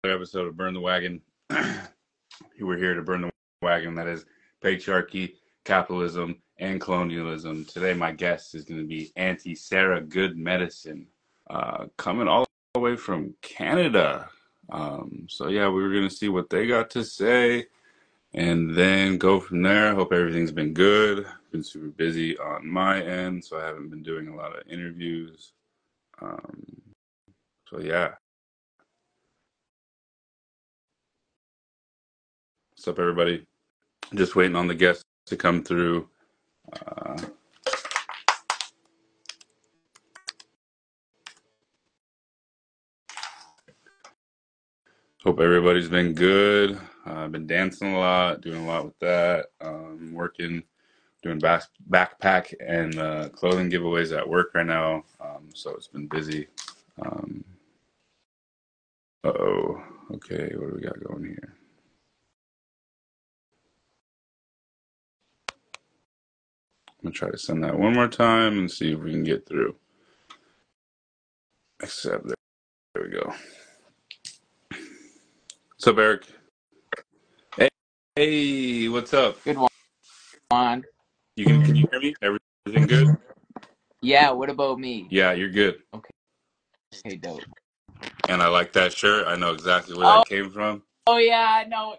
episode of Burn the Wagon. We're here to burn the wagon that is patriarchy, capitalism, and colonialism. Today, my guest is going to be Auntie Sarah Good Medicine, coming all the way from Canada. So yeah, we were going to see what they got to say and then go from there. Hope everything's been good. Been super busy on my end, so I haven't been doing a lot of interviews. So yeah. What's up, everybody? Just waiting on the guests to come through. Hope everybody's been good. I've been dancing a lot, doing a lot with that, working, doing backpack and clothing giveaways at work right now. So it's been busy. Uh-oh. Okay, what do we got going here? I'm going to try to send that one more time and see if we can get through. Except there we go. What's up, Eric? Hey, what's up? Good one. Can you hear me? Everything good? Yeah, what about me? Yeah, you're good. Okay, dope. And I like that shirt. I know exactly where that came from. Oh yeah, no,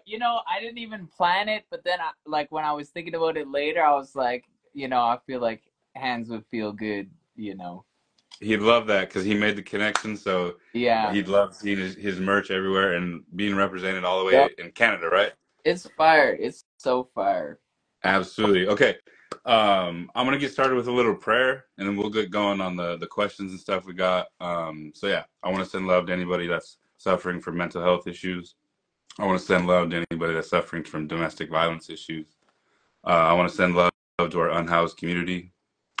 I didn't even plan it, but then when I was thinking about it later, I was like, I feel like hands would feel good. He'd love that because he made the connection. So Yeah. he'd love seeing his merch everywhere and being represented all the way Yep. in Canada, right? It's fire. It's so fire. Absolutely. Okay. I'm gonna get started with a little prayer, and then we'll get going on the questions and stuff we got. So yeah, I want to send love to anybody that's suffering from mental health issues. I want to send love to anybody that's suffering from domestic violence issues. I want to send love to our unhoused community.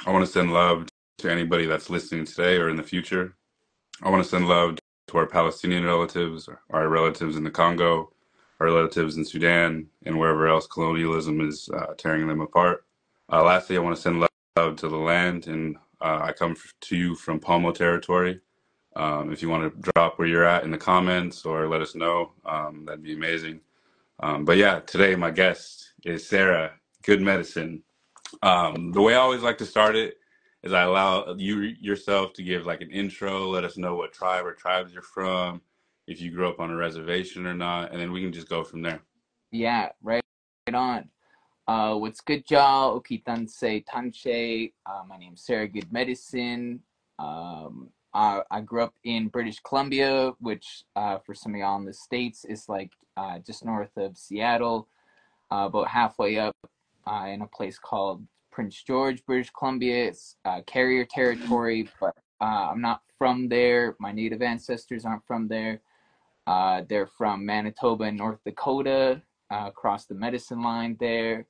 I want to send love to anybody that's listening today or in the future. I want to send love to our Palestinian relatives, our relatives in the Congo, our relatives in Sudan, and wherever else colonialism is tearing them apart. Lastly, I want to send love to the land, and I come to you from Palmo territory. If you want to drop where you're at in the comments or let us know, that'd be amazing. But yeah, today my guest is Sarah Good Medicine. The way I always like to start it is I allow you yourself to give like an intro, let us know what tribe or tribes you're from, if you grew up on a reservation or not, and then we can just go from there. Yeah, right on. What's good, y'all? Okitanse Tanche. My name's Sarah Good Medicine. I grew up in British Columbia, which for some of y'all in the States is like just north of Seattle, about halfway up in a place called Prince George, British Columbia. It's carrier territory, but I'm not from there. My native ancestors aren't from there. They're from Manitoba and North Dakota, across the medicine line there.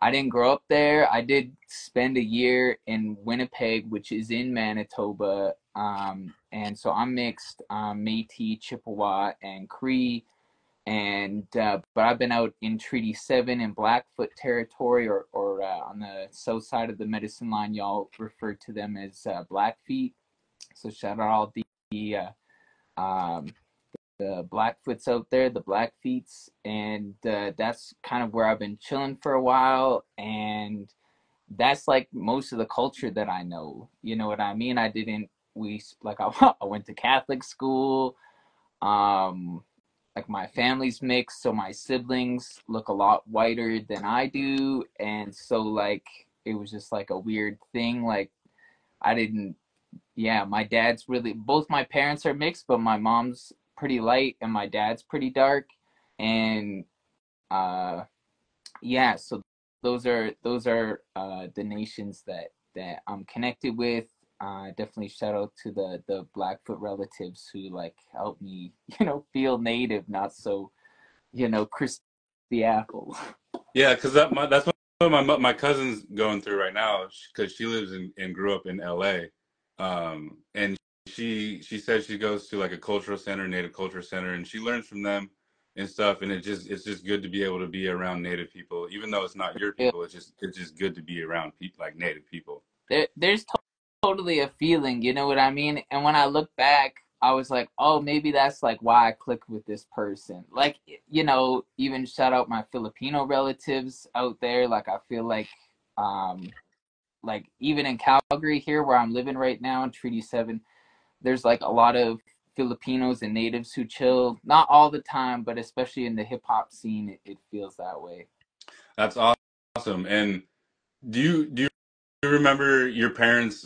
I didn't grow up there. I did spend a year in Winnipeg, which is in Manitoba. And so I'm mixed, Métis, Chippewa, and Cree. And but I've been out in Treaty 7 in Blackfoot territory, or on the south side of the medicine line. Y'all refer to them as Blackfeet. So shout out all the Blackfoots out there, the Blackfeets, and that's kind of where I've been chilling for a while. And that's like most of the culture that I know. You know what I mean? I went to Catholic school. Like my family's mixed, so my siblings look a lot whiter than I do, and so like it was just like a weird thing. Like I didn't, yeah, my dad's really, both my parents are mixed, but my mom's pretty light and my dad's pretty dark, and yeah, so those are the nations that I'm connected with. Definitely shout out to the Blackfoot relatives who like helped me, feel native, not so, crispy apple. Yeah, because that's what my cousin's going through right now because she lives and grew up in LA. And she said she goes to like a cultural center, native culture center, and she learns from them and stuff. And it's just good to be able to be around native people, even though it's not your people. It's just good to be around people native people. There's totally a feeling, you know what I mean? And when I look back, I was like, oh, maybe that's like why I clicked with this person. Like, even shout out my Filipino relatives out there. Like, I feel um, like even in Calgary here, where I'm living right now in Treaty 7, there's like a lot of Filipinos and natives who chill. Not all the time, but especially in the hip hop scene, it feels that way. That's awesome. And do you remember your parents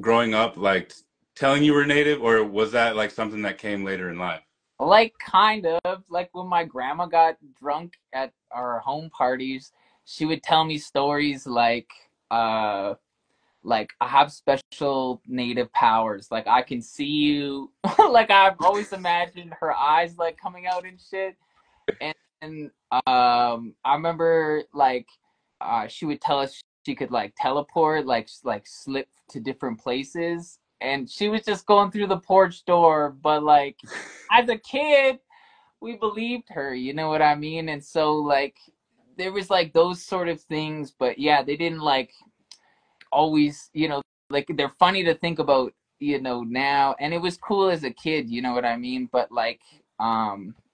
growing up like telling you were native, or was that like something that came later in life? Like, kind of like when my grandma got drunk at our home parties, she would tell me stories like I have special native powers. Like I can see you. Like I've always imagined her eyes like coming out and shit. And I remember like she would tell us she could like teleport, like slip to different places. And she was just going through the porch door, but like as a kid, we believed her, you know what I mean? And so like there was like those sort of things, but yeah, they didn't like always, like they're funny to think about, now. And it was cool as a kid, you know what I mean? But like,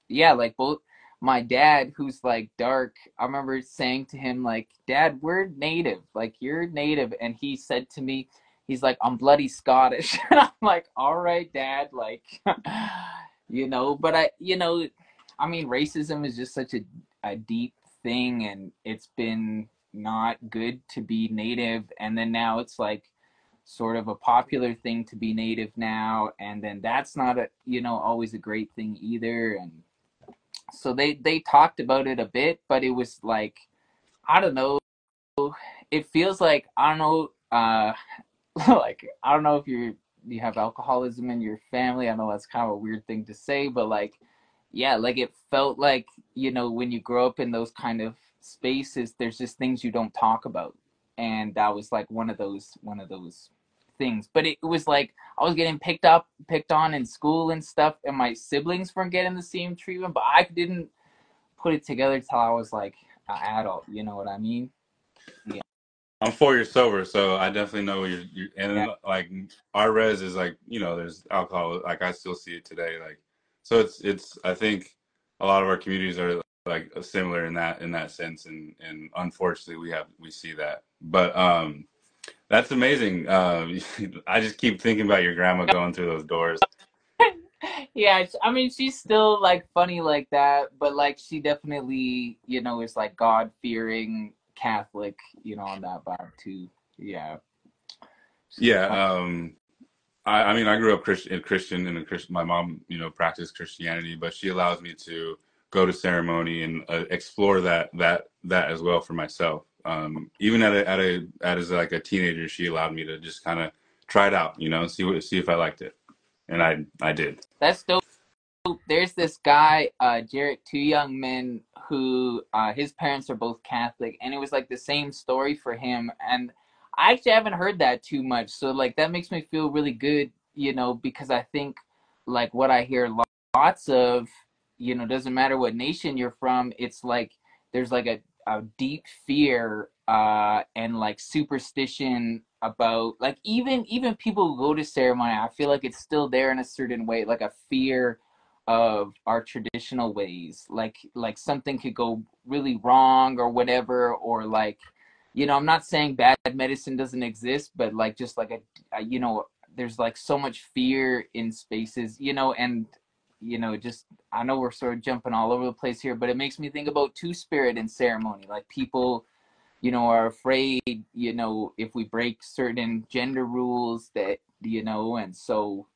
yeah, like both my dad, who's like dark, I remember saying to him, like, Dad, we're native, like you're native. And he said to me, he's like, I'm bloody Scottish. And I'm like, all right, Dad, like, but I mean, racism is just such a deep thing, and it's been not good to be native, and then now it's like sort of a popular thing to be native now, and then that's not always a great thing either. And so they talked about it a bit, but it was like, I don't know, it feels like, I don't know, like I don't know if you have alcoholism in your family. I know that's kind of a weird thing to say, but like, yeah, like it felt like, when you grow up in those kind of spaces, there's just things you don't talk about. And that was like one of those things. But it was like I was getting picked on in school and stuff, and my siblings weren't getting the same treatment, but I didn't put it together till I was like an adult, you know what I mean? Yeah. I'm 4 years sober, so I definitely know you're Yeah. and like our res is like, there's alcohol, like I still see it today. Like, so it's I think a lot of our communities are like similar in that sense, and unfortunately we see that. But that's amazing. I just keep thinking about your grandma going through those doors. Yeah, I mean, she's still like funny like that, but like she definitely, is like God fearing Catholic, on that vibe too. Yeah, she's Yeah, funny. I mean, I grew up Christian and a Christian. My mom, practiced Christianity, but she allows me to go to ceremony and explore that as well for myself. Even as like a teenager, she allowed me to just kind of try it out, see if I liked it, and I did. That's dope. There's this guy, Jarrett Two Young Men, who his parents are both Catholic, and it was like the same story for him. And I actually haven't heard that too much, so like that makes me feel really good, because I think like what I hear lots of, doesn't matter what nation you're from, it's like there's like a deep fear and like superstition about like even people who go to ceremony. I feel like it's still there in a certain way, like a fear of our traditional ways, like something could go really wrong or whatever, or like, I'm not saying bad medicine doesn't exist, but like just like there's like so much fear in spaces, and just, I know we're sort of jumping all over the place here, but it makes me think about two spirit in ceremony, like people are afraid, if we break certain gender rules that, and so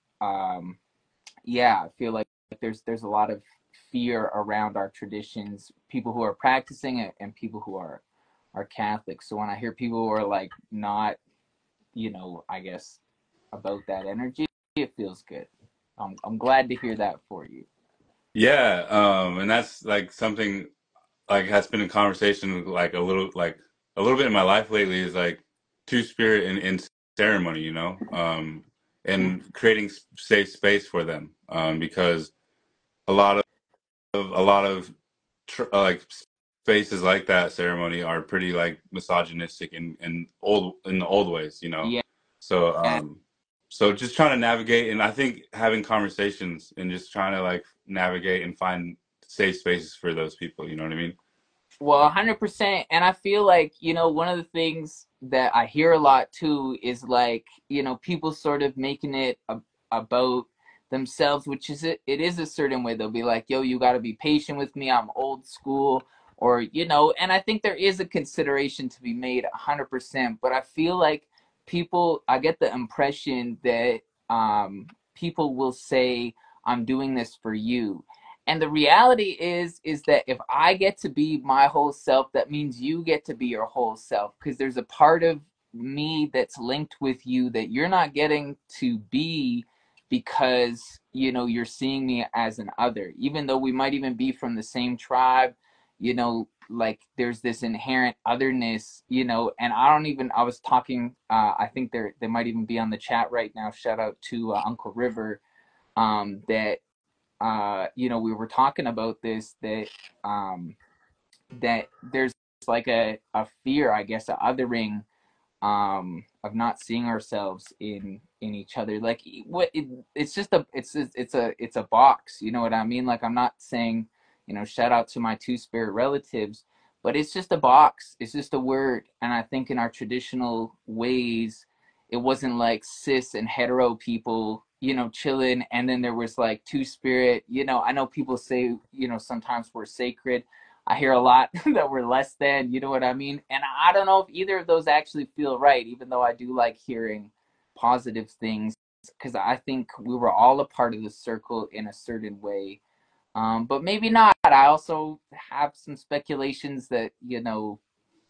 yeah, I feel like there's a lot of fear around our traditions, people who are practicing it and people who are Catholic. So when I hear people who are like not, I guess about that energy, it feels good. I'm glad to hear that for you. Yeah, and that's like something like has been a conversation like a little bit in my life lately is like two spirit in ceremony, Mm, and creating safe space for them, because a lot a lot of like spaces like that ceremony are pretty like misogynistic and old in the old ways. yeah. So So just trying to navigate, and I think having conversations and just trying to like navigate and find safe spaces for those people. You know what I mean? Well, 100%. And I feel like, one of the things that I hear a lot too is like, people sort of making it about themselves, which is it is a certain way. They'll be like, yo, you got to be patient with me. I'm old school. Or, and I think there is a consideration to be made 100%. But I feel like I get the impression that people will say, I'm doing this for you. And the reality is that if I get to be my whole self, that means you get to be your whole self, because there's a part of me that's linked with you that you're not getting to be, because you're seeing me as an other, even though we might even be from the same tribe. Like there's this inherent otherness. And I was talking, I think they might even be on the chat right now, shout out to Uncle River, that we were talking about this, that there's like a fear, I guess, a othering, of not seeing ourselves in each other. Like it's just it's a box. You know what I mean? Like I'm not saying, shout out to my two spirit relatives, but it's just a box. It's just a word. And I think in our traditional ways, it wasn't like cis and hetero people, chilling, and then there was like two spirit. I know people say, sometimes we're sacred. I hear a lot that we're less than, you know what I mean? And I don't know if either of those actually feel right, even though I do like hearing positive things, because I think we were all a part of the circle in a certain way. But maybe not. I also have some speculations that,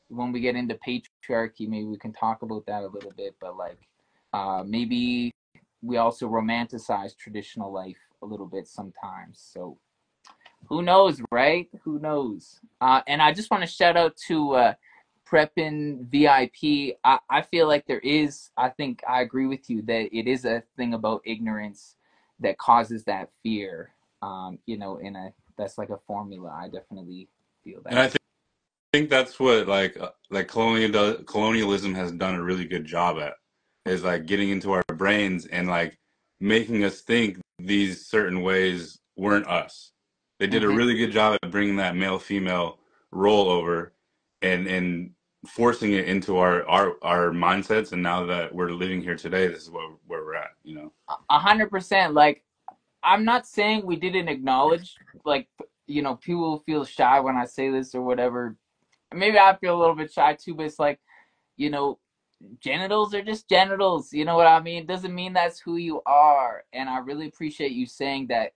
when we get into patriarchy, maybe we can talk about that a little bit, but like, maybe we also romanticize traditional life a little bit sometimes. So who knows, right? Who knows? And I just want to shout out to Preppin VIP. I feel like I think I agree with you that it is a thing about ignorance that causes that fear. That's like a formula. I definitely feel And that. I think that's what like colonialism has done a really good job at, is like getting into our brains and like making us think these certain ways weren't us. They did a Mm-hmm. really good job at bringing that male female role over and forcing it into our mindsets. And now that we're living here today, this is where we're at. 100%. Like, I'm not saying we didn't acknowledge, like, people feel shy when I say this or whatever. Maybe I feel a little bit shy too, but it's like, you know, genitals are just genitals. You know what I mean? It doesn't mean that's who you are. And I really appreciate you saying that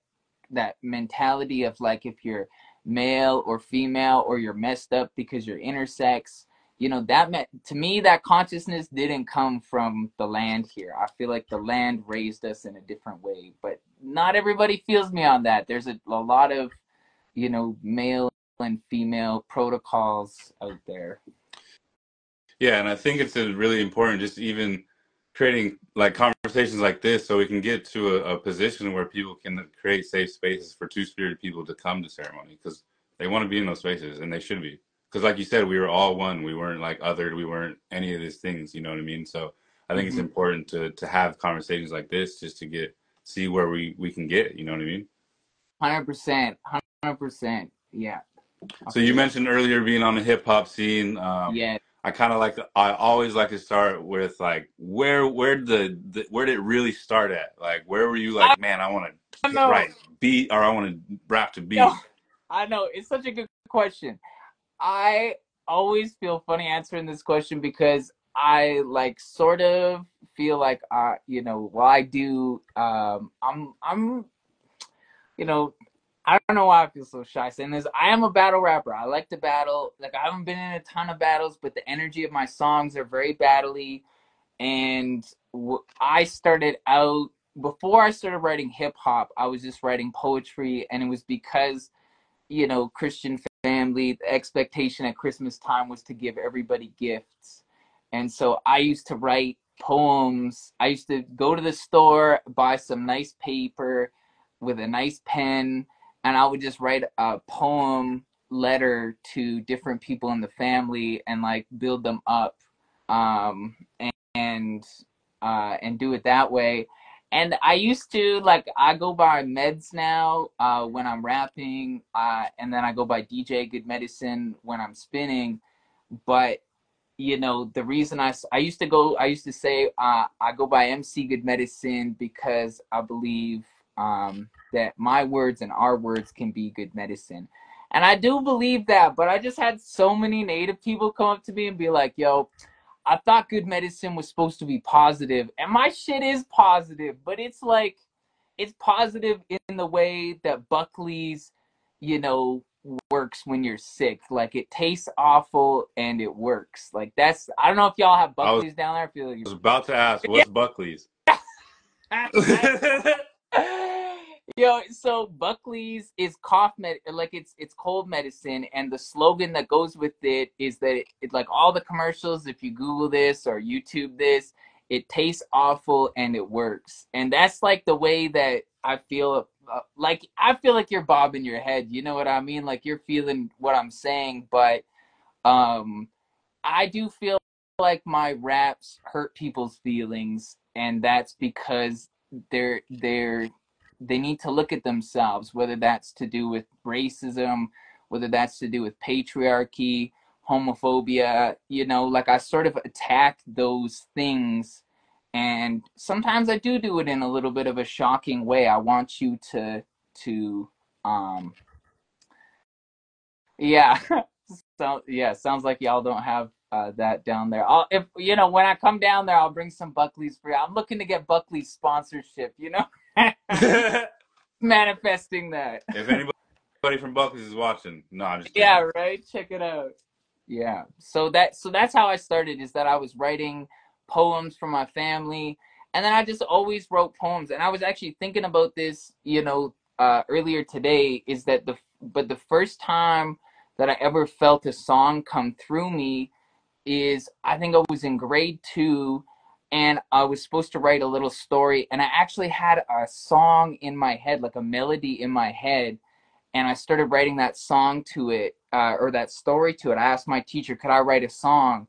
mentality of like, if you're male or female or you're messed up because you're intersex, that meant to me that consciousness didn't come from the land here. I feel like the land raised us in a different way, but not everybody feels me on that. There's a lot of, male and female protocols out there. Yeah, and I think it's really important just even creating like conversations like this so we can get to a position where people can create safe spaces for two-spirited people to come to ceremony because they want to be in those spaces and they should be. Because like you said, we were all one. We weren't like othered. We weren't any of these things. You know what I mean? So I think it's Mm-hmm. important to have conversations like this just to see where we can get. You know what I mean? 100%. 100%. Yeah, I So you feel that. mentioned earlier being on the hip hop scene. Yeah. I always like to start with like where did it really start at? Like where were you I like, man, I want don't to know. write beat or I want to rap to No, beat. I know. It's such a good question. I always feel funny answering this question because I like sort of feel like while I do I'm you know I don't know why I feel so shy saying this. I am a battle rapper. I like to battle. Like I haven't been in a ton of battles, but the energy of my songs are very battly. And I started out, before I started writing hip hop, I was just writing poetry, and it was because Christian family, the expectation at Christmas time was to give everybody gifts. And so I used to write poems. I used to go to the store, buy some nice paper with a nice pen, and I would just write a poem letter to different people in the family and like build them up. And and do it that way. And I used to, like, I go by meds now when I'm rapping, and then I go by DJ Good Medicine when I'm spinning. But you know, the reason I used to say I go by MC Good Medicine because I believe that my words and our words can be good medicine. And I do believe that, but I just had so many native people come up to me and be like, yo, I thought good medicine was supposed to be positive, and my shit is positive, but it's like it's positive in the way that Buckley's, you know, works when you're sick. Like it tastes awful and it works. Like that's I don't know if y'all have I was Buckley's down there. I feel like about to ask, yeah. what's Buckley's? Yo, so Buckley's is cough med, like it's cold medicine, and the slogan that goes with it is that it like all the commercials. If you Google this or YouTube this, it tastes awful and it works, and that's like the way that I feel. Like I feel like you're bobbing your head. You know what I mean? Like you're feeling what I'm saying, but um I do feel like my raps hurt people's feelings, and that's because they're they need to look at themselves, whether that's to do with racism, whether that's to do with patriarchy, homophobia, you know, like I sort of attack those things, and sometimes I do it in a little bit of a shocking way. I want you to um yeah. So yeah, sounds like y'all don't have that down there. If you know, when I come down there, I'll bring some Buckley's for you. I'm looking to get Buckley's sponsorship. You know, If manifesting that. anybody from Buckley's is watching, no, I'm just kidding. Yeah, right. Check it out. Yeah. So that's how I started. Is that I was writing poems for my family, and then I just always wrote poems. And I was actually thinking about this, you know, earlier today. Is that the first time that I ever felt a song come through me is I think I was in grade 2, and I was supposed to write a little story, and I actually had a song in my head, like a melody in my head, and I started writing that song to it, or that story to it. I asked my teacher, could I write a song?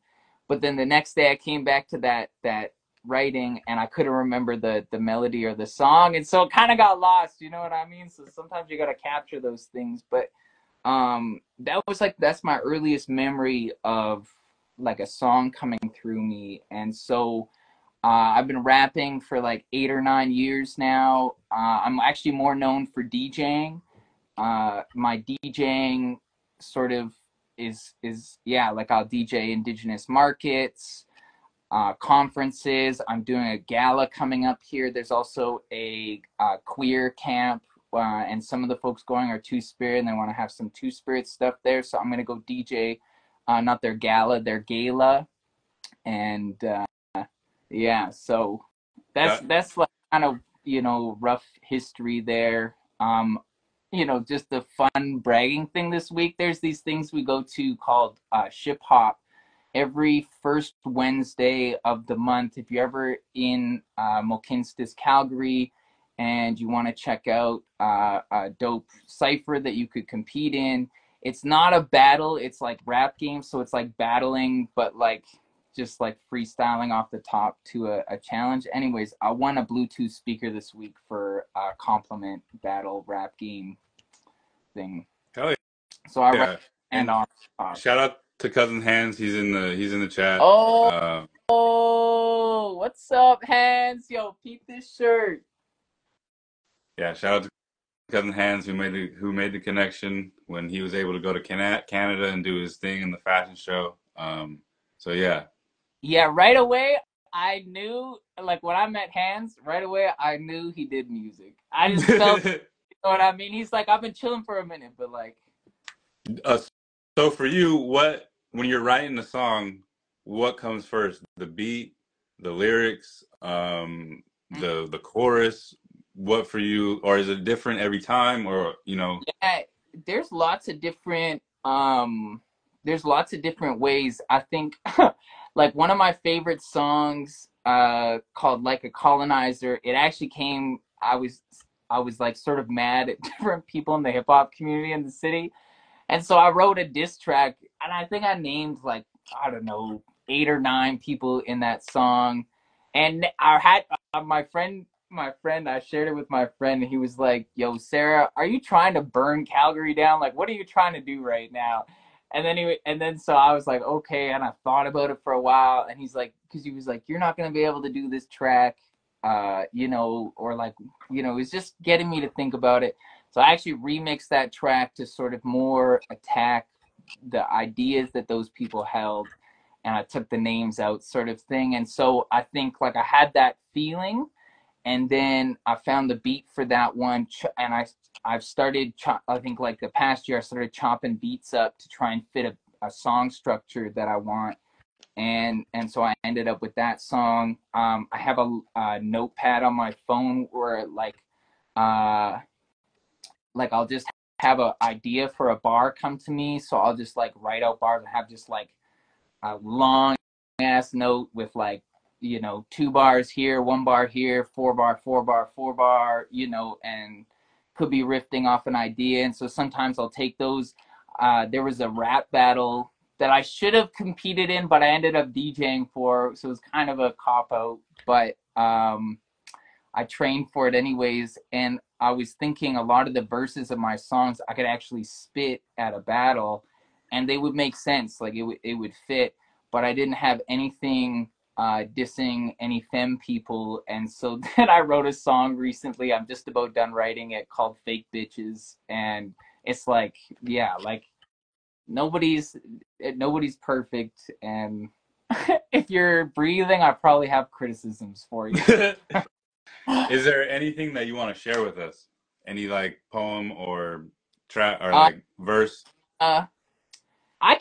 But then the next day I came back to that writing, and I couldn't remember the melody or the song, and so it kind of got lost. You know what I mean? So sometimes you got to capture those things. But that was like that's my earliest memory of like a song coming through me, and so I've been rapping for like 8 or 9 years now. I'm actually more known for DJing. My DJing sort of is yeah, like I'll DJ indigenous markets, conferences. I'm doing a gala coming up here. There's also a queer camp, and some of the folks going are Two Spirit, and they want to have some Two Spirit stuff there. So I'm gonna go DJ, not their gala, their gala, and yeah. So That that's like kind of you know rough history there. You know, just the fun bragging thing this week. There's these things we go to called Ship Hop every first Wednesday of the month. If you're ever in Mohkinstsis, Calgary, and you want to check out a dope cipher that you could compete in, it's not a battle. It's like rap game, so it's like battling, but like just like freestyling off the top to a challenge. Anyways, I won a Bluetooth speaker this week for a compliment battle rap game thing. hell So I write yeah. and And on top. shout out to cousin Hans. He's in the chat. Oh, what's up, Hans? Yo, peep this shirt. Yeah, shout out to cousin Hans who made the connection when he was able to go to Canada and do his thing in the fashion show. So yeah. Yeah, right away I knew, like when I met Hans, right away I knew he did music. I just felt, you know what I mean? He's like, I've been chilling for a minute, but like, uh, so for you, what when you're writing a song, what comes first? The beat, the lyrics, the chorus. What for you, or is it different every time, or you know? yeah, there's lots of different there's lots of different ways. I think like one of my favorite songs called Like a Colonizer, it actually came I was like sort of mad at different people in the hip hop community in the city. And so I wrote a diss track, and I think I named like I don't know 8 or 9 people in that song. And I had my friend, I shared it with my friend, and he was like, "Yo, Sarah, are you trying to burn Calgary down? Like, what are you trying to do right now?" And then so I was like, okay, and I thought about it for a while, and he's like, because he was like, "You're not gonna be able to do this track, or like, it's just getting me to think about it." So I actually remixed that track to sort of more attack the ideas that those people held, and I took the names out, sort of thing. And so I think like I had that feeling, and then I found the beat for that one, and I've started. I think like the past year, I started chopping beats up to try and fit a song structure that I want, and so I ended up with that song. I have a notepad on my phone where uh, like I'll just have an idea for a bar come to me, so I'll just like write out bars and have just like a long ass note with like 2 bars here, 1 bar here, 4 bar, 4 bar, 4 bar, and could be riffing off an idea. And so sometimes I'll take those. There was a rap battle that I should have competed in, but I ended up DJing for, so it was kind of a cop out. But I trained for it anyways, and I was thinking a lot of the verses of my songs I could actually spit at a battle, and they would make sense, like it would fit. But I didn't have anything dissing any femme people, and so then I wrote a song recently. I'm just about done writing it, called "Fake Bitches," and it's like, yeah, like nobody's nobody's perfect, and if you're breathing, I probably have criticisms for you. Is there anything that you want to share with us? Any like poem or track or Uh, like verse? uh, I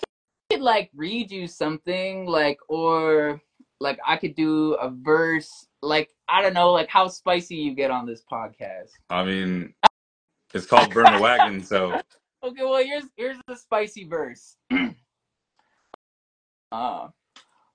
could like read you something, like, or like I could do a verse, like, I don't know, like how spicy you get on this podcast. I mean, it's called Burn a Wagon, so Okay, well, here's the spicy verse. uh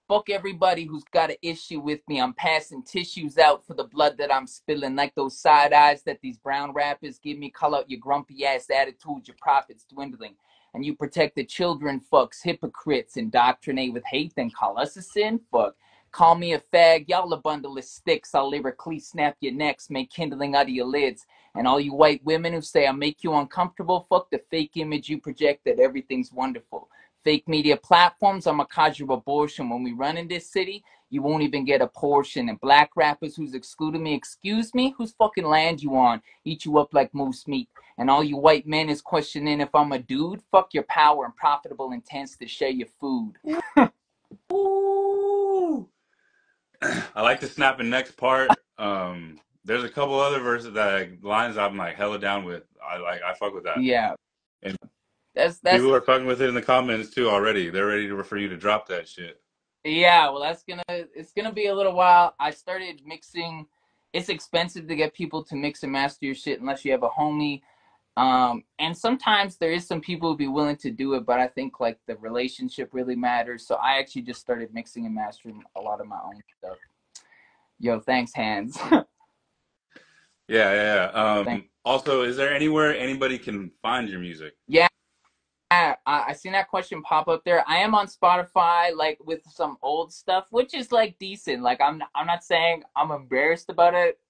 Fuck everybody who's got an issue with me. I'm passing tissues out for the blood that I'm spilling, like those side eyes that these brown rappers give me. Call out your grumpy ass attitude, your profits dwindling. And you protect the children, fucks, hypocrites, indoctrinate with hate, then call us a sin, fuck. Call me a fag, y'all a bundle of sticks. I'll lyrically snap your necks, make kindling out of your lids. And all you white women who say I make you uncomfortable, fuck the fake image you project that everything's wonderful. Fake media platforms, I'm a casual abortion. When we run in this city, you won't even get a portion. And black rappers who's excluding me, excuse me, whose fucking land you on? Eat you up like moose meat. And all you white men is questioning if I'm a dude. Fuck your power and profitable intents to share your food. ooh. I like the snapping next part. There's a couple other verses that lines I'm like hella down with. I fuck with that. Yeah, And that's people are fucking with it in the comments too already. They're ready for you to drop that shit. yeah. Well, it's gonna be a little while. I started mixing. It's expensive to get people to mix and master your shit unless you have a homie. And sometimes there is some people who'd be willing to do it, but I think like the relationship really matters. So I actually just started mixing and mastering a lot of my own stuff. Yo, thanks, Hands. Yeah, yeah, yeah. Thanks. Also, is there anywhere anybody can find your music? Yeah, I seen that question pop up there. I am on Spotify, like with some old stuff, which is like decent. Like I'm not saying I'm embarrassed about it,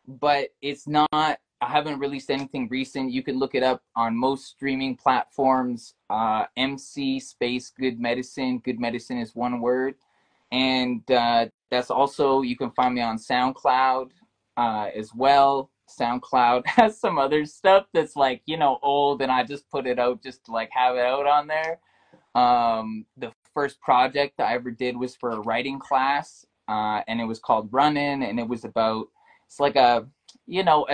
but it's not. I haven't released anything recent. You can look it up on most streaming platforms. MC space Good Medicine. Good Medicine is one word, and that's also, you can find me on SoundCloud as well. SoundCloud has some other stuff that's like, old, and I just put it out just to like have it out on there. The first project I ever did was for a writing class, and it was called Runnin', and it was about, it's like a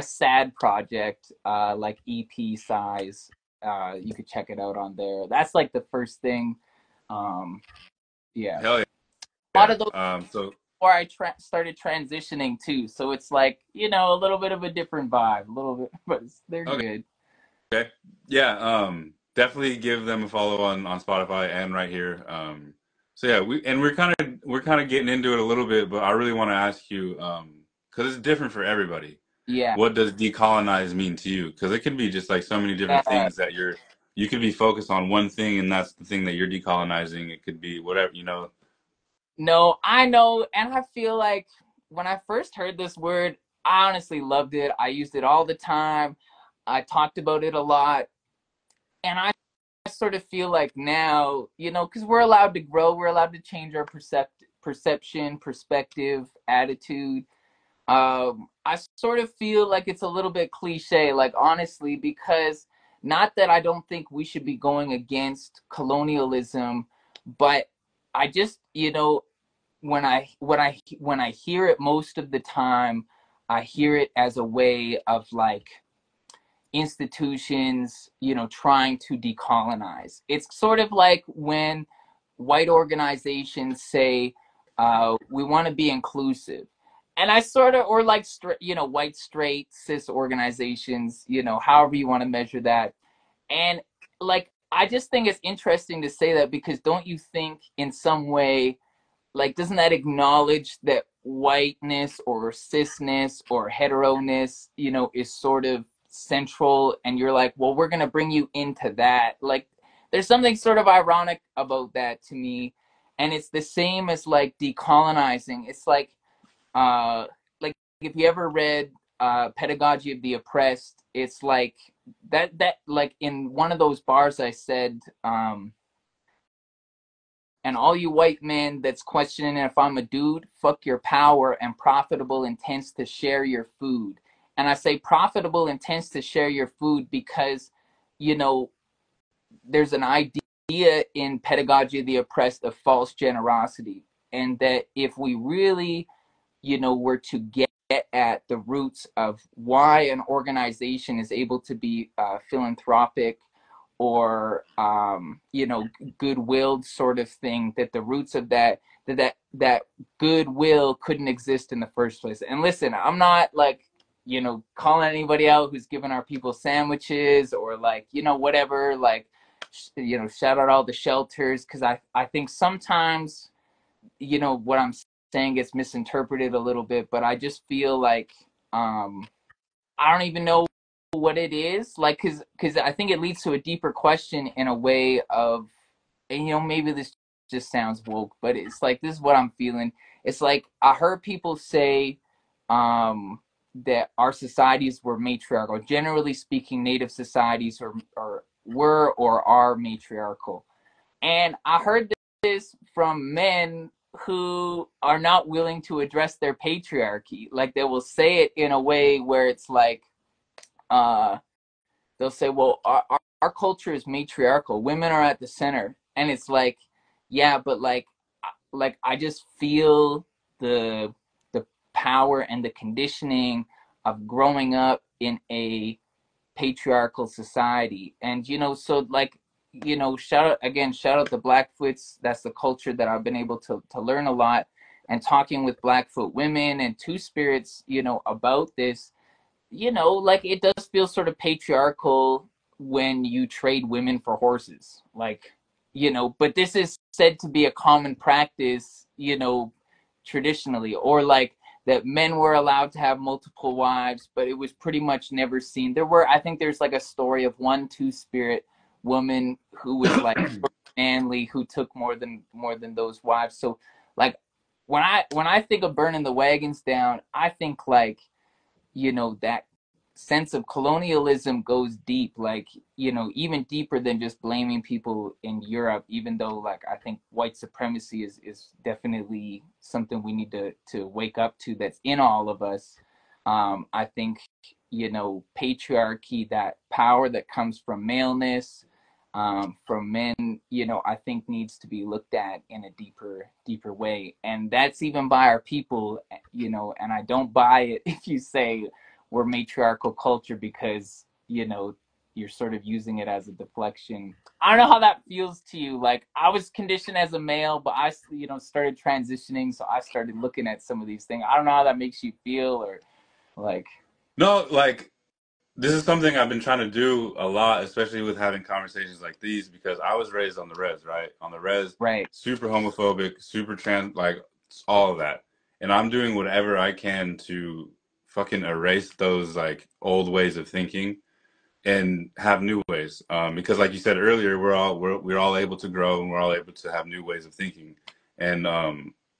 sad project, like EP size. You could check it out on there. That's like the first thing. Um, yeah. Hell A lot yeah. of those So before I started transitioning too. So it's like, a little bit of a different vibe, a little bit, but they're okay, good. okay, yeah. Definitely give them a follow on Spotify and right here. So yeah, we're kind of getting into it a little bit, but I really want to ask you, because it's different for everybody. Yeah. What does decolonize mean to you? Because it can be just like so many different Yeah. things that you could be focused on one thing and that's the thing that you're decolonizing. It could be whatever. No, I know, and I feel like when I first heard this word, I honestly loved it. I used it all the time. I talked about it a lot, and I sort of feel like now, because we're allowed to grow, we're allowed to change our perception, perspective, attitude. I sort of feel like it's a little bit cliche, like honestly, because not that I don't think we should be going against colonialism, but I just, when I hear it most of the time, I hear it as a way of like institutions, trying to decolonize. It's sort of like when white organizations say, we want to be inclusive. And I sort of, or like, white, straight, cis organizations, however you want to measure that. And like, I just think it's interesting to say that because don't you think in some way, like, doesn't that acknowledge that whiteness or cisness or hetero-ness, is sort of central, and you're like, well, we're going to bring you into that. Like, there's something sort of ironic about that to me. And it's the same as like decolonizing. It's like if you ever read Pedagogy of the Oppressed, it's like that like in one of those bars I said, and all you white men that's questioning if I'm a dude, fuck your power and profitable intents to share your food. And I say profitable intents to share your food because, you know, there's an idea in Pedagogy of the Oppressed of false generosity. And that if we really, were to get at the roots of why an organization is able to be philanthropic or goodwill sort of thing, that the roots of that goodwill couldn't exist in the first place. And listen, I'm not like calling anybody out who's giving our people sandwiches or like whatever, like shout out all the shelters, because I think sometimes what I'm saying gets misinterpreted a little bit, but I just feel like I don't even know what it is, like, because I think it leads to a deeper question in a way of, and maybe this just sounds woke, but it's like this is what I'm feeling. It's like I heard people say that our societies were matriarchal. Generally speaking, Native societies were or are matriarchal, and I heard this from men who are not willing to address their patriarchy. Like they will say it in a way where it's like, uh, they'll say, well, our culture is matriarchal. Women are at the center. And it's like, yeah, but like I just feel the power and the conditioning of growing up in a patriarchal society. And so like, shout out the Blackfoots. That's the culture that I've been able to learn a lot, and talking with Blackfoot women and Two Spirits, about this, like it does feel sort of patriarchal when you trade women for horses. Like, but this is said to be a common practice, traditionally, or like that men were allowed to have multiple wives, but it was pretty much never seen. I think there's like a story of one Two Spirit woman who was like manly, who took more than those wives. So like when I think of burning the wagons down, I think like, that sense of colonialism goes deep, like, even deeper than just blaming people in Europe, even though like I think white supremacy is definitely something we need to wake up to, that's in all of us. I think, patriarchy, that power that comes from maleness, from men, I think needs to be looked at in a deeper way. And that's even by our people, and I don't buy it if you say we're matriarchal culture because, you're sort of using it as a deflection. I don't know how that feels to you. Like I was conditioned as a male, but I, started transitioning. So I started looking at some of these things. I don't know how that makes you feel, or like, No, like this is something I've been trying to do a lot, especially with having conversations like these, because I was raised on the res, right? On the res, right. super homophobic, super trans, like all of that. And I'm doing whatever I can to fucking erase those like old ways of thinking and have new ways. Because like you said earlier, we're all able to grow and we're all able to have new ways of thinking. And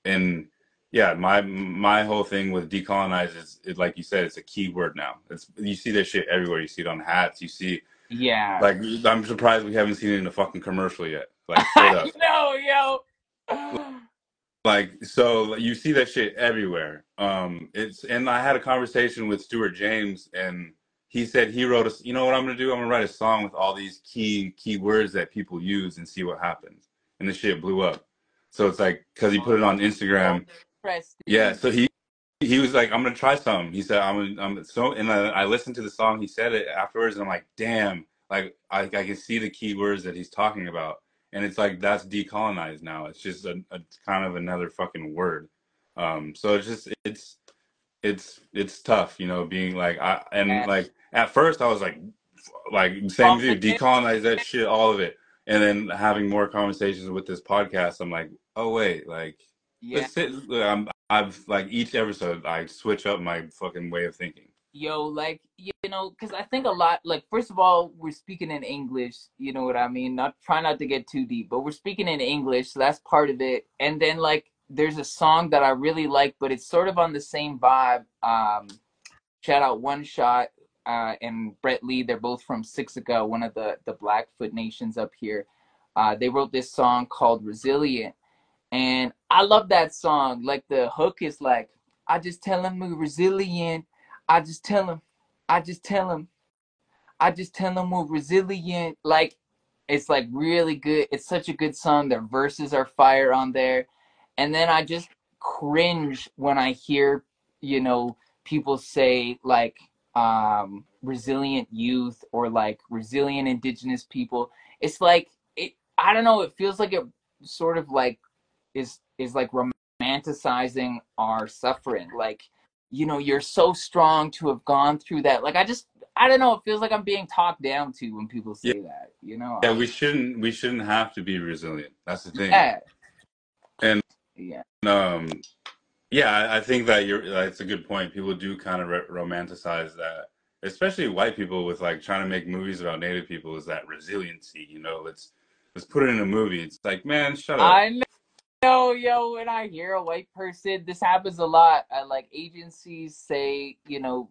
And yeah, my whole thing with decolonize is like you said, it's a key word now. It's you see this shit everywhere. You see it on hats. You see Yeah. like I'm surprised we haven't seen it in a fucking commercial yet. Like straight I up. know, yo. Like so you see that shit everywhere. It's and I had a conversation with Stuart James and he said he wrote you know what I'm gonna do? I'm gonna write a song with all these key words that people use and see what happens. And the shit blew up. So it's like because he put it on Oh, Instagram. Yeah, interesting. so he was like, I'm gonna try something. He said, I'm so, and I listened to the song. He said it afterwards, and I'm like, damn, like I can see the key words that he's talking about, and it's like that's decolonized now. It's just a kind of another fucking word. So it's just it's tough, you know, being like and Yeah. like at first I was like same view, Positive. decolonize that shit, all of it, and then having more conversations with this podcast, I'm like, oh wait, like Yeah. let's sit. I've like each episode I switch up my fucking way of thinking. Yo, like, you know, because I think a lot, like, first of all, we're speaking in English, you know what I mean? Not try not to get too deep, but we're speaking in English, so that's part of it. And then, like, there's a song that I really like, but it's sort of on the same vibe. Shout out One Shot and Brett Lee. They're both from Sixica, one of the Blackfoot nations up here. They wrote this song called Resilient. And I love that song. Like the hook is like, I just tell him we're resilient. I just tell him, I just tell him, I just tell them we're resilient. Like, it's like really good. It's such a good song. Their verses are fire on there. And then I just cringe when I hear, you know, people say like resilient youth or like resilient indigenous people. It's like I don't know, it feels like it sort of like is like romanticizing our suffering. Like, you know, you're so strong to have gone through that. Like I don't know, it feels like I'm being talked down to when people Yeah, say that, you know? yeah, we shouldn't have to be resilient. That's the thing. Yeah. And Yeah. um, yeah, I think that that's a good point. People do kind of romanticize that, especially white people with like trying to make movies about Native people is that resiliency, you know, let's put it in a movie. It's like, man, shut up. I know, yo, when I hear a white person, this happens a lot. Like agencies say, you know,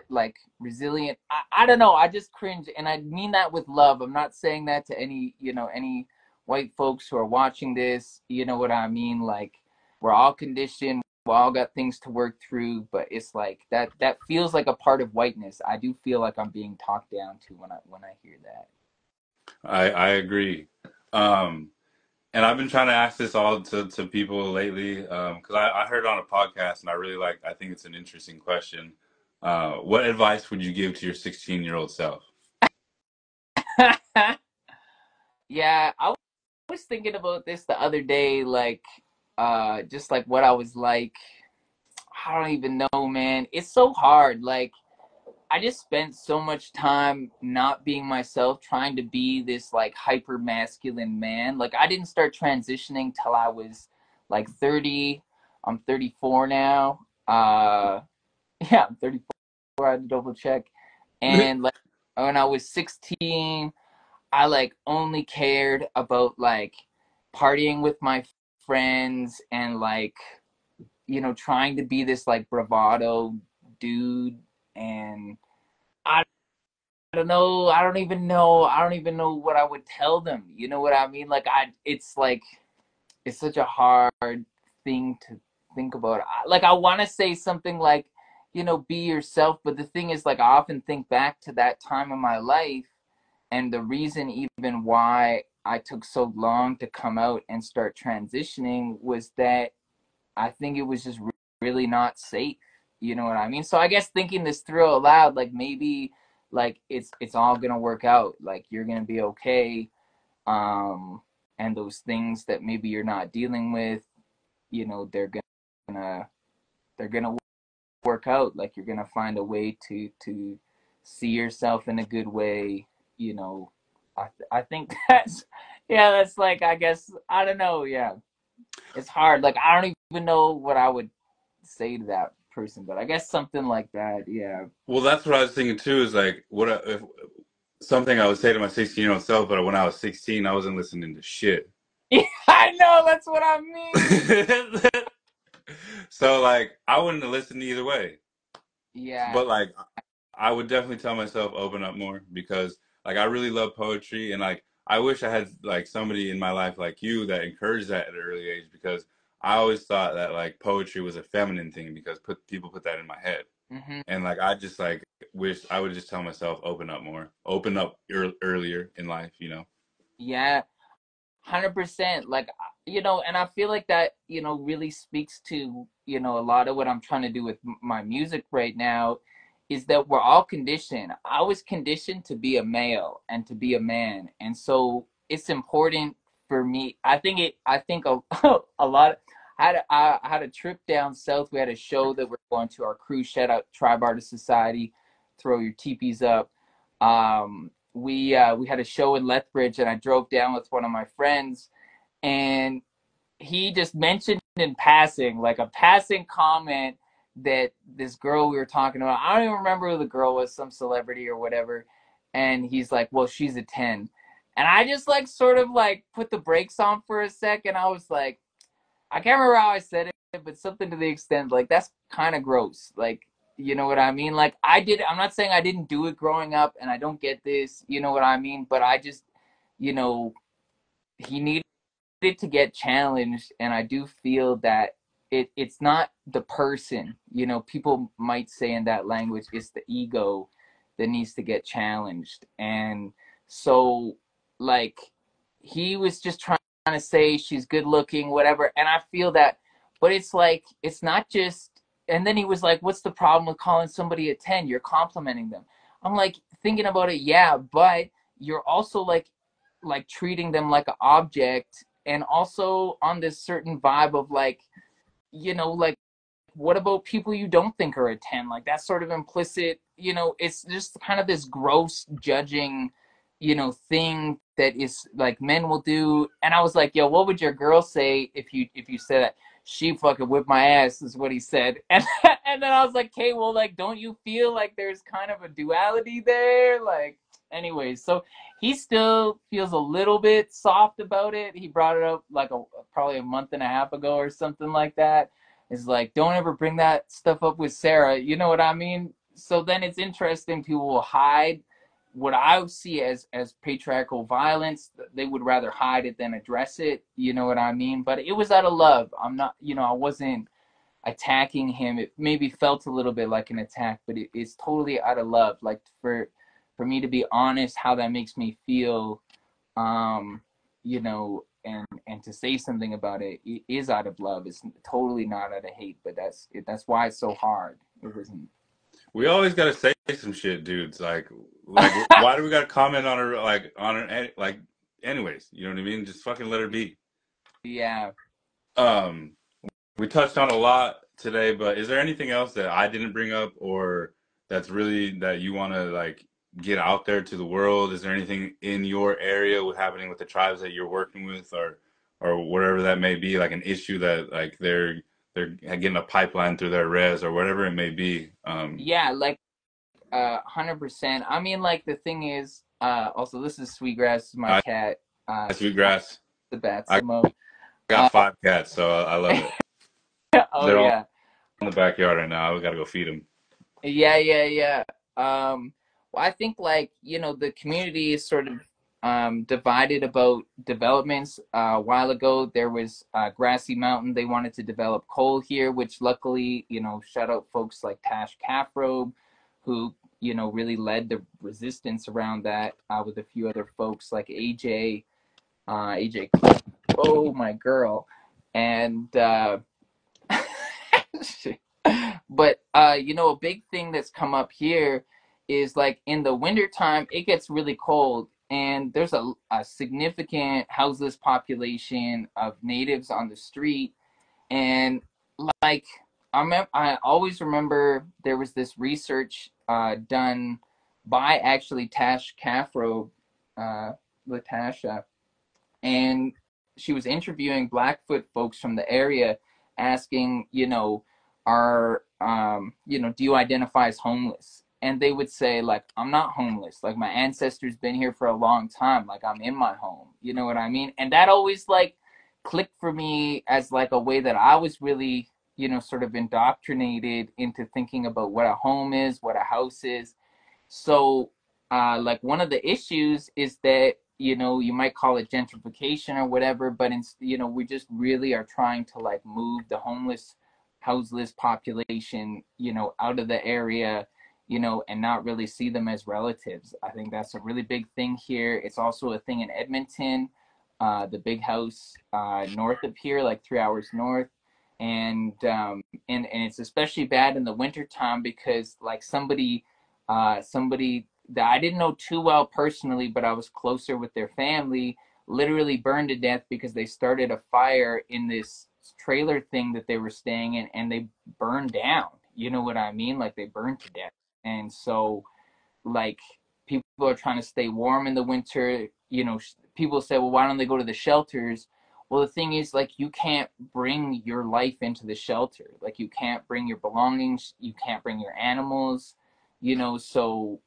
like resilient. I don't know. I just cringe, and I mean that with love. I'm not saying that to any, you know, any white folks who are watching this. You know what I mean? Like we're all conditioned. We all got things to work through, but it's like that feels like a part of whiteness. I do feel like I'm being talked down to when I hear that. I agree. Um, And I've been trying to ask this all to people lately because I heard it on a podcast and I think it's an interesting question. What advice would you give to your 16-year-old self? Yeah, I was thinking about this the other day, like just like what I was like. I don't even know, man. It's so hard. Like I just spent so much time not being myself, trying to be this like hyper masculine man. Like I didn't start transitioning till I was like 30. I'm 34 now. Yeah, I'm 34. I had to double check. And like when I was 16, I like only cared about like partying with my friends and like, you know, trying to be this like bravado dude. And I don't know, I don't even know what I would tell them. You know what I mean? It's like it's such a hard thing to think about. Like I want to say something like, you know, be yourself, but the thing is like I often think back to that time in my life and the reason even why I took so long to come out and start transitioning was that I think it was just really not safe. You know what I mean? So I guess thinking this through out loud, like maybe like it's all gonna work out. Like you're gonna be okay. And those things that maybe you're not dealing with, you know, gonna they're gonna work out. Like you're gonna find a way to see yourself in a good way. You know, I think that's yeah. That's like I guess I don't know. Yeah, it's hard. Like I don't even know what I would say to that person, but I guess something like that. Yeah. Well, that's what I was thinking too. Is like if something I would say to my 16-year-old self, but when I was 16, I wasn't listening to shit. Yeah, I know. That's what I mean. So like I wouldn't have listened either way. Yeah. But like I would definitely tell myself open up more because like I really love poetry and like I wish I had like somebody in my life like you that encouraged that at an early age because I always thought that like poetry was a feminine thing because people put that in my head. Hmm. And like I just like wish I would just tell myself open up more, open up earlier in life, you know. Yeah. 100%. Like, and I feel like that, really speaks to, a lot of what I'm trying to do with my music right now is that we're all conditioned. I was conditioned to be a male and to be a man. And so it's important for me. I think a, a lot. I had a trip down south. We had a show that we're going to, our crew. Shout out Tribe Artist Society. Throw your teepees up. We had a show in Lethbridge, and I drove down with one of my friends, and he just mentioned in passing, like a passing comment, that this girl we were talking about, I don't even remember who the girl was, some celebrity or whatever, and he's like, well, she's a 10. And I just like sort of like put the brakes on for a second. I was like, I can't remember how I said it, but something to the extent like that's kind of gross. Like, you know what I mean? Like I'm not saying I didn't do it growing up and I don't get this, you know what I mean? But I just, you know, he needed to get challenged, and I do feel that it's not the person. People might say in that language it's the ego that needs to get challenged. And so like he was just trying to say she's good looking, whatever, and I feel that, but it's like it's not just. And then he was like, what's the problem with calling somebody a 10? You're complimenting them. I'm like thinking about it, yeah, but you're also like treating them like an object, and also on this certain vibe of like, like, what about people you don't think are a 10? Like that's sort of implicit, it's just kind of this gross judging, thing that is like men will do. And I was like, yo, what would your girl say if you said that? She fucking whipped my ass is what he said. And then I was like, okay, well, like, don't you feel like there's kind of a duality there? Like, anyways, so he still feels a little bit soft about it. He brought it up like probably a month and a half ago or something like that. Is like, don't ever bring that stuff up with Sarah. You know what I mean? So then it's interesting. People will hide what I see as patriarchal violence. They would rather hide it than address it. You know what I mean? But it was out of love. I'm not, I wasn't attacking him. It maybe felt a little bit like an attack, but it's totally out of love. Like for me to be honest, how that makes me feel, and to say something about it, it is out of love. It's totally not out of hate, but that's why it's so hard. It wasn't. We always gotta say some shit, dudes. Like why do we gotta comment on her like anyways, you know what I mean? Just fucking let her be. Yeah. Um we touched on a lot today, but is there anything else that I didn't bring up or that's really that you want to like get out there to the world? Is there anything in your area happening with the tribes that you're working with or whatever that may be, like an issue that like they're getting a pipeline through their res or whatever it may be? Yeah, like 100%. I mean, like the thing is, also this is Sweetgrass, my I cat, Sweetgrass. the bat I Samo. got 5 cats, so I love it. Oh They're all yeah. in the backyard right now. We gotta go feed them. Yeah, yeah, yeah. Well, I think like, the community is sort of divided about developments. A while ago, there was Grassy Mountain. They wanted to develop coal here, which luckily, shout out folks like Tash Caffrobe, who, really led the resistance around that with a few other folks like AJ, oh, my girl. And but a big thing that's come up here is like in the wintertime it gets really cold, and there's a significant houseless population of natives on the street. And like I always remember there was this research done by actually Tash Caffro, Latasha, and she was interviewing Blackfoot folks from the area, asking, are do you identify as homeless? And they would say, like, I'm not homeless. Like, my ancestors been here for a long time. Like, I'm in my home. You know what I mean? And that always like clicked for me as like a way that I was really sort of indoctrinated into thinking about what a home is, what a house is. So, like one of the issues is that, you might call it gentrification or whatever, but we just really are trying to like move the homeless, houseless population, out of the area, and not really see them as relatives. I think that's a really big thing here. It's also a thing in Edmonton, the big house north of here, like 3 hours north. And it's especially bad in the wintertime because like somebody that I didn't know too well personally, but I was closer with their family, literally burned to death because they started a fire in this trailer thing that they were staying in, and they burned down. You know what I mean? Like they burned to death. And so, like, people are trying to stay warm in the winter. People say, well, why don't they go to the shelters? Well, the thing is, like, you can't bring your life into the shelter. Like, you can't bring your belongings. You can't bring your animals. So,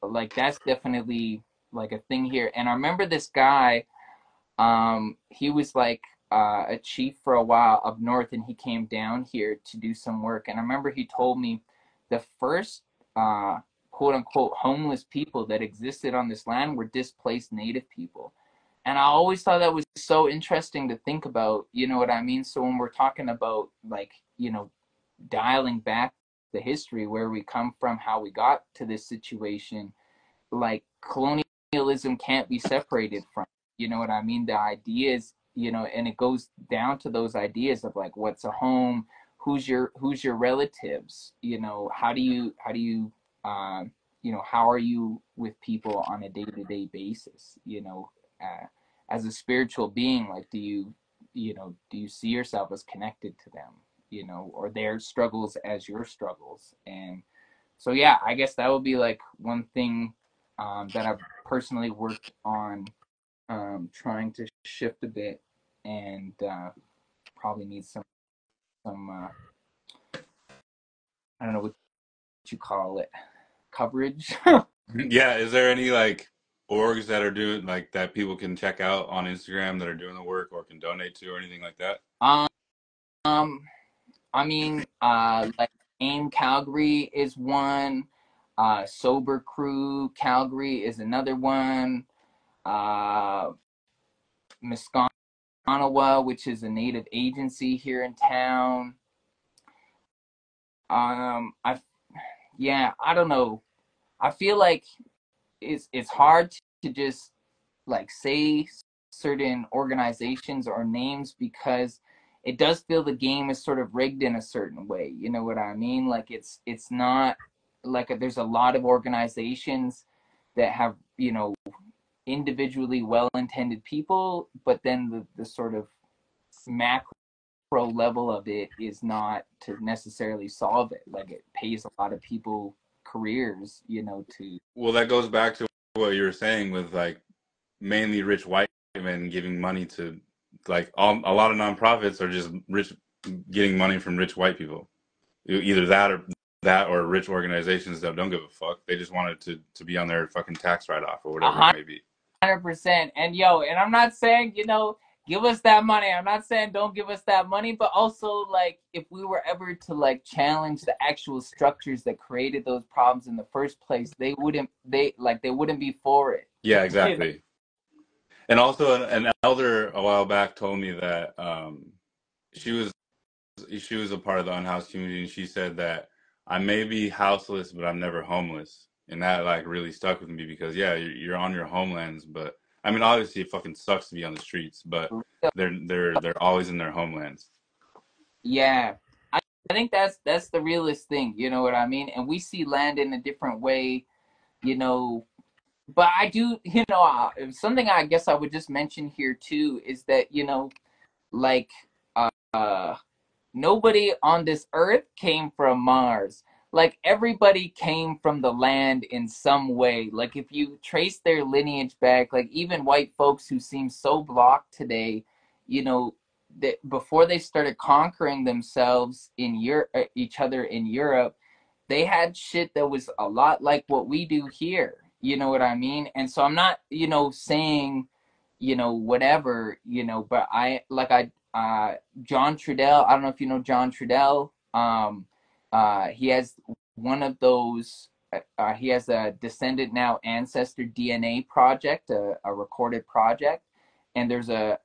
like, that's definitely like a thing here. And I remember this guy. He was like a chief for a while up north, and he came down here to do some work. And I remember he told me the first quote unquote homeless people that existed on this land were displaced native people. And I always thought that was so interesting to think about, you know what I mean? So when we're talking about like, dialing back the history, where we come from, how we got to this situation, like colonialism can't be separated from, you know what I mean? The ideas, and it goes down to those ideas of like, what's a home, who's your relatives, how are you with people on a day-to-day basis, uh, as a spiritual being, like, do you see yourself as connected to them, or their struggles as your struggles? And so, yeah, I guess that would be like one thing that I've personally worked on, trying to shift a bit, and probably need some I don't know what you call it, coverage. Yeah, is there any like orgs that are doing like that people can check out on Instagram that are doing the work or can donate to or anything like that? um, I mean, like AIM Calgary is one. Sober Crew Calgary is another one. Uh, Muskanawa, which is a native agency here in town. I Yeah, I don't know. I feel like it's hard to just like say certain organizations or names, because it does feel the game is sort of rigged in a certain way. You know what I mean? Like it's not like there's a lot of organizations that have, individually well-intended people, but then the sort of macro level of it is not to necessarily solve it. Like it pays a lot of people careers, to. Well, that goes back to what you were saying with like mainly rich white men giving money to like a lot of nonprofits are just rich getting money from rich white people. Either that or rich organizations that don't give a fuck. They just wanted to be on their fucking tax write off or whatever it may be. 100%. And and I'm not saying, give us that money. I'm not saying don't give us that money, but also like if we were ever to like challenge the actual structures that created those problems in the first place, they wouldn't be for it. Yeah, exactly. And also an elder a while back told me that she was she was a part of the unhoused community, and she said that I may be houseless, but I'm never homeless. And that like really stuck with me because yeah, you're on your homelands, but I mean obviously it fucking sucks to be on the streets, but they're always in their homelands. Yeah. I think that's the realest thing, you know what I mean? And we see land in a different way, you know, but I do, something I guess I would just mention here too is that, like uh nobody on this earth came from Mars. Like everybody came from the land in some way. Like if you trace their lineage back, like even white folks who seem so blocked today, you know, that before they started conquering themselves in Europe, each other in Europe, they had shit that was a lot like what we do here. You know what I mean? And so I'm not, saying, whatever, but John Trudell. I don't know if you know John Trudell. He has one of those. He has a Descendant Now Ancestor DNA project, a recorded project, and there's a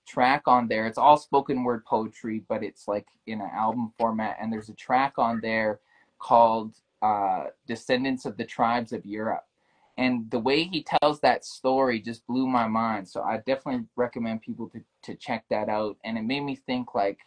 track on there. It's all spoken word poetry, but it's like in an album format. And there's a track on there called Descendants of the Tribes of Europe. And the way he tells that story just blew my mind. So I definitely recommend people to check that out. And it made me think, like,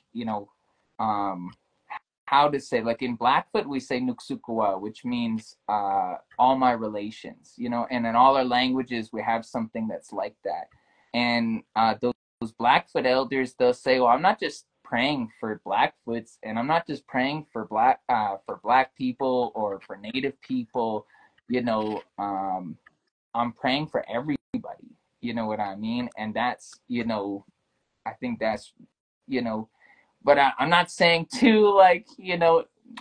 how to say, like in Blackfoot, we say Nuksukua, which means all my relations, and in all our languages, we have something that's like that. And those Blackfoot elders, they'll say, well, I'm not just praying for Blackfoots, and I'm not just praying for black people or for Native people, I'm praying for everybody, you know what I mean? And that's, I think that's, but I'm not saying too, like,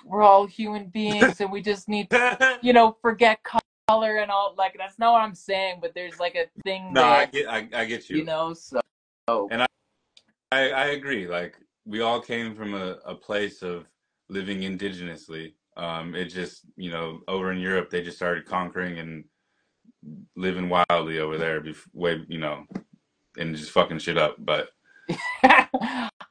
we're all human beings and we just need to, forget color and all. Like, that's not what I'm saying, but there's like a thing No, there, I get you. so. And I agree. Like, we all came from a place of living indigenously. It just, over in Europe, they just started conquering and living wildly over there, and just fucking shit up. But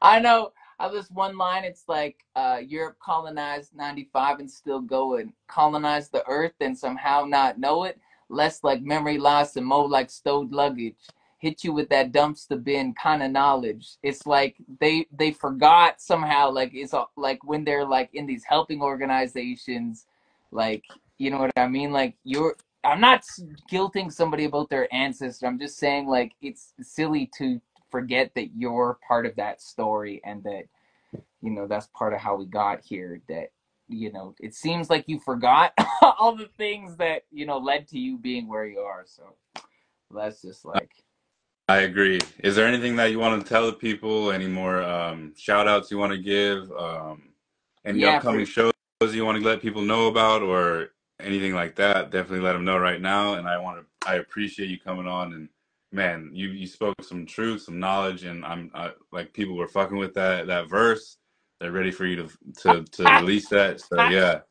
I know. I this one line. It's like Europe colonized 95 and still going. Colonize the earth and somehow not know it. Less like memory loss and more like stowed luggage. Hit you with that dumpster bin kind of knowledge. It's like they forgot somehow. Like, it's like when they're like in these helping organizations, like, you know what I mean. Like, I'm not guilting somebody about their ancestor. I'm just saying, like, it's silly to forget that you're part of that story, and that that's part of how we got here. That it seems like you forgot all the things that led to you being where you are. So that's just like, I agree. Is there anything that you want to tell the people? Any more shout outs you want to give? Any yeah, upcoming shows you want to let people know about, or anything like that? Definitely let them know right now. And I appreciate you coming on. And man, you spoke some truth, some knowledge, and like, people were fucking with that verse. They're ready for you to release that. So yeah.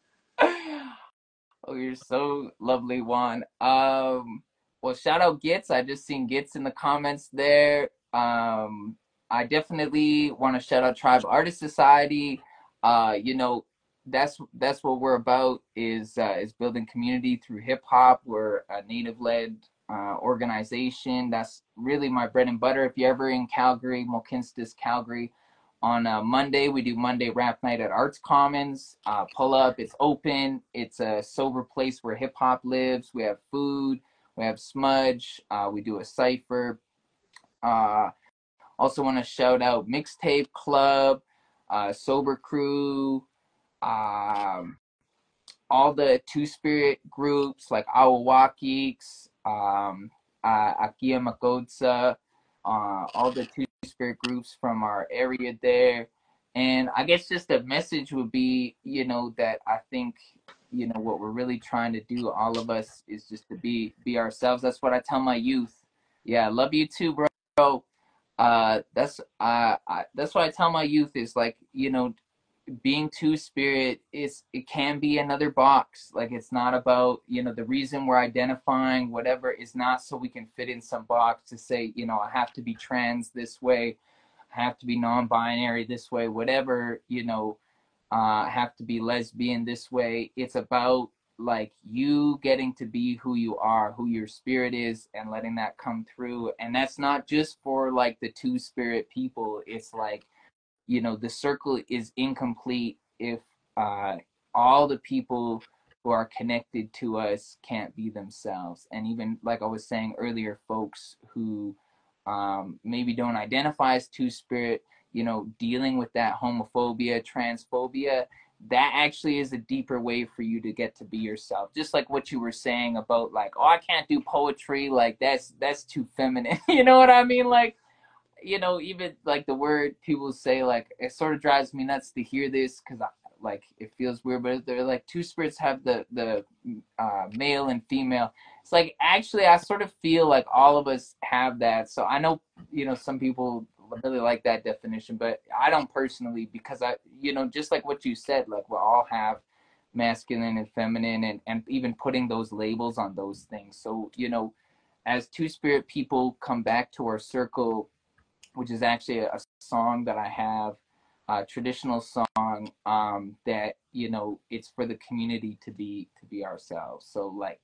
oh, you're so lovely, Juan. Well, shout out Gits. I just seen Gits in the comments there. I definitely want to shout out Tribe Artist Society. That's what we're about, is building community through hip hop. We're a native led organization. That's really my bread and butter. If you're ever in Calgary, Mohkinstsis, Calgary, on Monday, we do Monday Rap Night at Arts Commons. Pull up. It's open. It's a sober place where hip hop lives. We have food. We have smudge. We do a cipher. Also want to shout out Mixtape Club, Sober Crew, all the Two Spirit groups like Awawakiks, Akia Makodsa, all the Two Spirit groups from our area there. And I guess just a message would be, that I think, what we're really trying to do, all of us, is just to be ourselves. That's what I tell my youth. Yeah, I love you too, bro. That's what I tell my youth, is like, being Two Spirit, it can be another box. Like, it's not about, the reason we're identifying whatever is not so we can fit in some box to say, I have to be trans this way, I have to be non-binary this way, whatever, I have to be lesbian this way. It's about, like, you getting to be who you are, who your spirit is, and letting that come through. And that's not just for like the Two Spirit people. It's like, the circle is incomplete if all the people who are connected to us can't be themselves. And even, like I was saying earlier, folks who maybe don't identify as Two Spirit, dealing with that homophobia, transphobia, that actually is a deeper way for you to get to be yourself. Just like what you were saying about, like, oh, I can't do poetry, like that's too feminine. You know what I mean? Like, even like the word people say, like, it sort of drives me nuts to hear this, because like, it feels weird, but they're like, Two Spirits have the male and female. It's like, actually, I sort of feel like all of us have that. So I know, some people really like that definition, but I don't personally, because just like what you said, like we all have masculine and feminine, and even putting those labels on those things. So, as two spirit people come back to our circle, which is actually a song that I have, a traditional song, that, it's for the community to be ourselves. So like,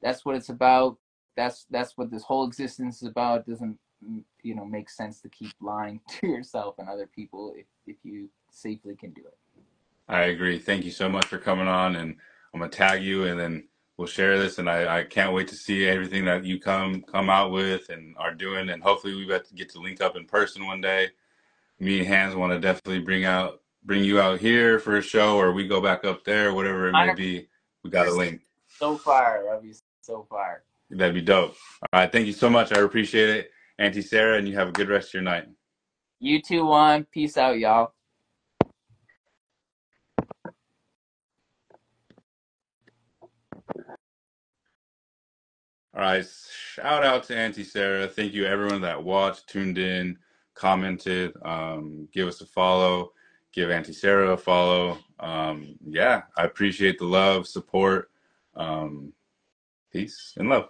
that's what it's about. That's what this whole existence is about. It doesn't, make sense to keep lying to yourself and other people if you safely can do it. I agree. Thank you so much for coming on, and I'm gonna tag you, and then we'll share this. And I can't wait to see everything that you come out with and are doing. And hopefully we get to link up in person one day. Me and Hans want to definitely bring you out here for a show, or we go back up there, whatever it may be. We got a link. So far, that'd be so far. That'd be dope. All right, thank you so much. I appreciate it, Auntie Sarah, and you have a good rest of your night. You too, Juan. Peace out, y'all. All right, shout out to Auntie Sarah. Thank you everyone that watched, tuned in, commented. Give us a follow. Give Auntie Sarah a follow. Yeah, I appreciate the love, support. Peace and love.